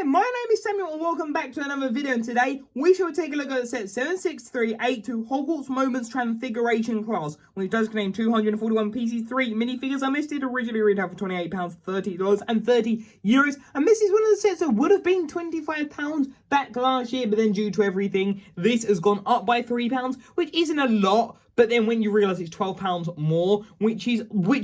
my name is Samuel and welcome back to another video, and today we shall take a look at the set 76382 Hogwarts Moment's Transfiguration Class, which does contain 241 pieces, 3 minifigures. And this did originally retail for £28, $30 and €30, and this is one of the sets that would have been £25 back last year, but then due to everything, this has gone up by £3, which isn't a lot. But then when you realise it's £12 more, which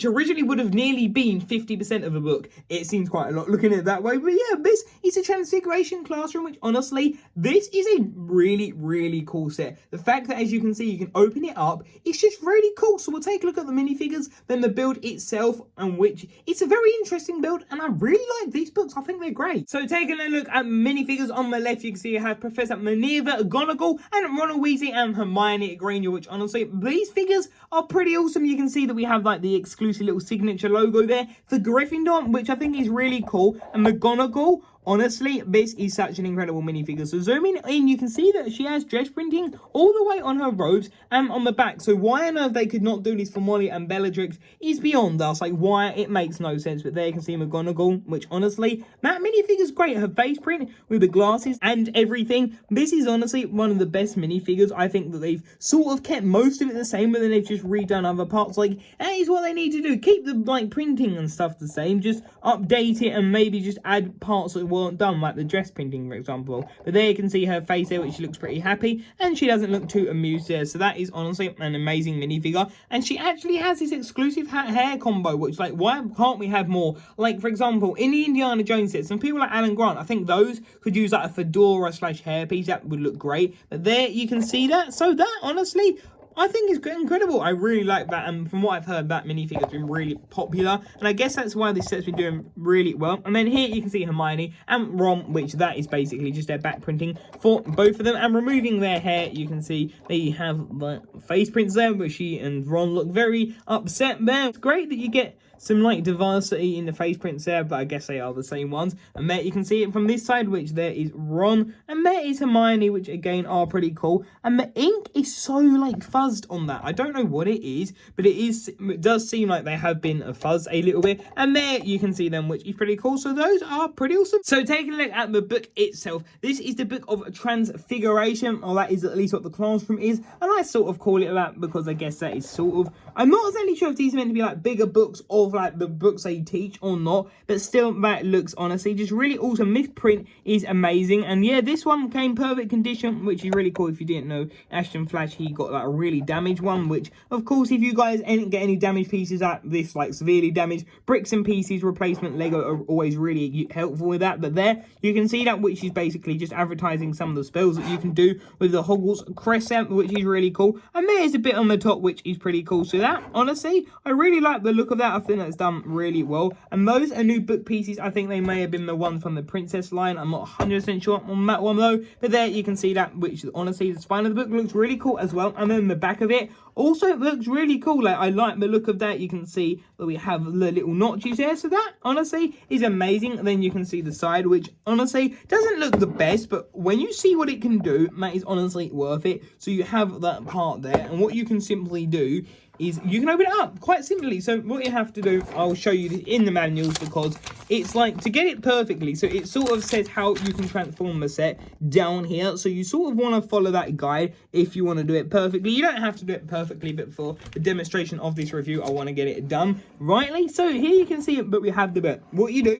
originally would have nearly been 50% of a book, it seems quite a lot looking at it that way. But yeah, this is a Transfiguration Classroom, which honestly, this is a really, really cool set. The fact that, as you can see, you can open it up, it's just really cool. So we'll take a look at the minifigures, then the build itself, and which it's a very interesting build, and I really like these books. I think they're great. So taking a look at minifigures on the left, you can see you have Professor Minerva McGonagall and Ronald Weasley and Hermione Granger, which honestly, these figures are pretty awesome. You can see that we have like the exclusive little signature logo there for Gryffindor, which I think is really cool. And McGonagall, honestly, this is such an incredible minifigure. So zooming in, you can see that she has dress printing all the way on her robes and on the back. So why on earth they could not do this for Molly and Bellatrix is beyond us. Like, why? It makes no sense. But there you can see McGonagall, which honestly, that minifigure's great. Her face print with the glasses and everything. This is honestly one of the best minifigures. I think that they've sort of kept most of it the same, but then they've just redone other parts. Like, that is what they need to do. Keep the like printing and stuff the same. Just update it and maybe just add parts that weren't done, like the dress printing, for example. But there you can see her face there, which she looks pretty happy, and she doesn't look too amused there. So that is honestly an amazing minifigure. And she actually has this exclusive hair combo, which, like, why can't we have more? Like, for example, in the Indiana Jones set, some people like Alan Grant, I think those could use like a fedora / hairpiece. That would look great. But there you can see that. So that honestly, I think it's incredible. I really like that, and from what I've heard, that minifigure's been really popular, and I guess that's why this set's been doing really well. And then here you can see Hermione and Ron, which that is basically just their back printing for both of them. And removing their hair, you can see they have the face prints there, where she and Ron look very upset there. It's great that you get some like diversity in the face prints there, but I guess they are the same ones. And there you can see it from this side, which there is Ron, and there is Hermione, which again are pretty cool. And the ink is so like fuzzed on that. I don't know what it is, but it does seem like they have been fuzzed a little bit. And there you can see them, which is pretty cool. So those are pretty awesome. So taking a look at the book itself, this is the book of Transfiguration, or that is at least what the classroom is. And I sort of call it that because I guess that is sort of, I'm not exactly sure if these are meant to be like bigger books of like the books they teach or not, but still that looks honestly just really awesome. This print is amazing, and yeah, this one came perfect condition, which is really cool. If you didn't know, Ashton Flash, he got like a really damaged one, which of course, if you guys didn't get any damaged pieces at this, like severely damaged bricks and pieces replacement Lego are always really helpful with that. But there you can see that, which is basically just advertising some of the spells that you can do with the Hogwarts Crescent, which is really cool. And there's a bit on the top, which is pretty cool. So that honestly, I really like the look of that. I think that's done really well. And those are new book pieces. I think they may have been the ones from the Princess line. I'm not 100% sure on that one though. But there you can see that, which honestly, the spine of the book looks really cool as well. And then the back of it also looks really cool. Like, I like the look of that. You can see that we have the little notches there. So that honestly is amazing. And then you can see the side, which honestly doesn't look the best, but when you see what it can do, that is honestly worth it. So you have that part there, and what you can simply do is you can open it up quite simply. So what you have to do, I'll show you this in the manuals, because it's like to get it perfectly. So it sort of says how you can transform the set down here. So you sort of want to follow that guide if you want to do it perfectly. You don't have to do it perfectly, but for the demonstration of this review, I want to get it done rightly. So here you can see it, but we have the bit. What you do,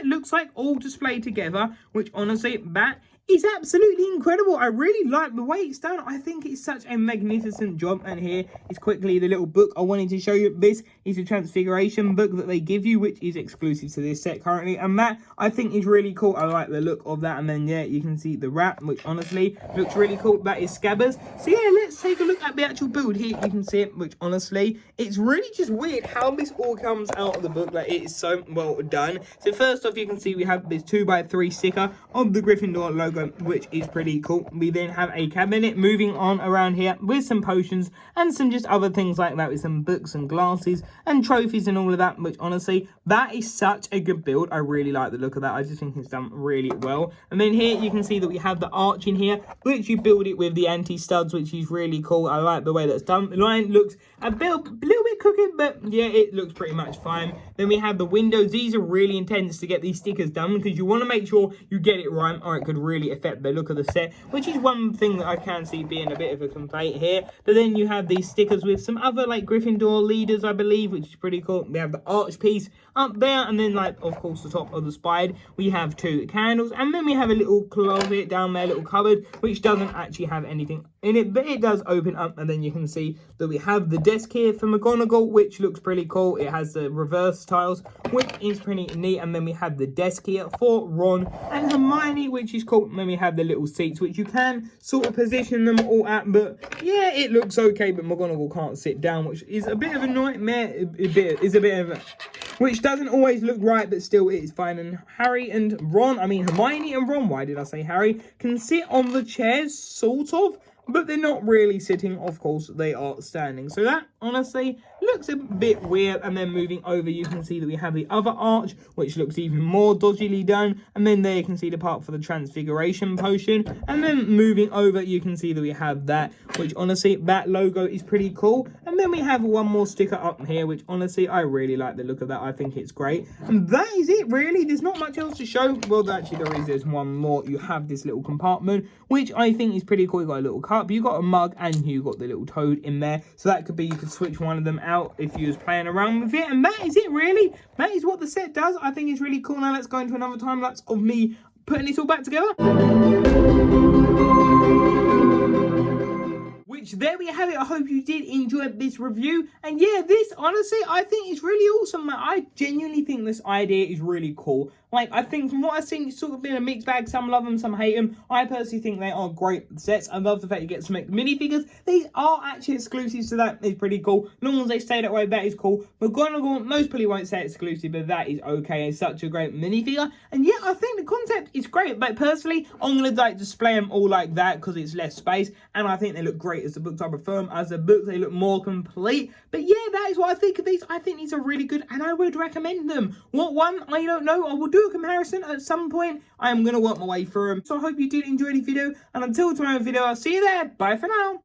looks like all displayed together, which honestly, that is absolutely incredible. I really like the way it's done. I think it's such a magnificent job. And here is quickly the little book I wanted to show you. This is a Transfiguration book that they give you, which is exclusive to this set currently. And that, I think, is really cool. I like the look of that. And then, yeah, you can see the wrap, which honestly looks really cool. That is Scabbers. So, yeah, let's take a look at the actual build here. You can see it, which honestly, it's really just weird how this all comes out of the book. Like, it is so well done. So, first off, you can see we have this 2x3 sticker of the Gryffindor logo, which is pretty cool. We then have a cabinet moving on around here with some potions and some just other things like that, with some books and glasses and trophies and all of that, which honestly, that is such a good build. I really like the look of that. I just think it's done really well. And then here you can see that we have the arch in here, which you build it with the anti-studs, which is really cool. I like the way that's done. The line looks a little bit crooked, but yeah, it looks pretty much fine. Then we have the windows. These are really intense to get these stickers done because you want to make sure you get it right, or it could really affect the look of the set, which is one thing that I can see being a bit of a complaint here. But then you have these stickers with some other like Gryffindor leaders, I believe, which is pretty cool. We have the arch piece up there, and then like of course the top of the spide we have 2 candles, and then we have a little closet down there, little cupboard, which doesn't actually have anything in it, but it does open up. And then you can see that we have the desk here for McGonagall, which looks pretty cool. It has the reverse tiles, which is pretty neat. And then we have the desk here for Ron and Hermione, which is cool. And then we have the little seats, which you can sort of position them all at, but yeah, it looks okay. But McGonagall can't sit down, which is a bit of a nightmare. Which doesn't always look right, but still it is fine. And Hermione and Ron, why did I say Harry, can sit on the chairs, sort of, but they're not really sitting. Of course, they are standing. So that, honestly, looks a bit weird. And then moving over, you can see that we have the other arch, which looks even more dodgily done. And then there you can see the part for the Transfiguration potion. And then moving over, you can see that we have that, which honestly, that logo is pretty cool. And then we have one more sticker up here, which honestly, I really like the look of that. I think it's great. And that is it, really. There's not much else to show. Well, actually, there's one more. You have this little compartment, which I think is pretty cool. You got a little cup, you got a mug, and you got the little toad in there. So that could be, you could switch one of them out if you was playing around with it. And that is it, really. That is what the set does. I think it's really cool. Now let's go into another time lapse of me putting this all back together. Which, there we have it. I hope you did enjoy this review. And yeah, this, honestly, I think is really awesome. Like, I genuinely think this idea is really cool. Like, I think from what I've seen, it's sort of been a mixed bag. Some love them, some hate them. I personally think they are great sets. I love the fact you get some minifigures. These are actually exclusives, so that is pretty cool. As long as they stay that way, that is cool. McGonagall, most probably won't say exclusive, but that is okay. It's such a great minifigure. And yeah, I think the concept is great. But personally, I'm going to like display them all like that because it's less space. And I think they look great as the books. I prefer them as the books. They look more complete. But yeah, that is what I think of these. I think these are really good, and I would recommend them. What one? I don't know. I will do a comparison at some point. I am going to work my way through them. So I hope you did enjoy the video. And until tomorrow's video, I'll see you there. Bye for now.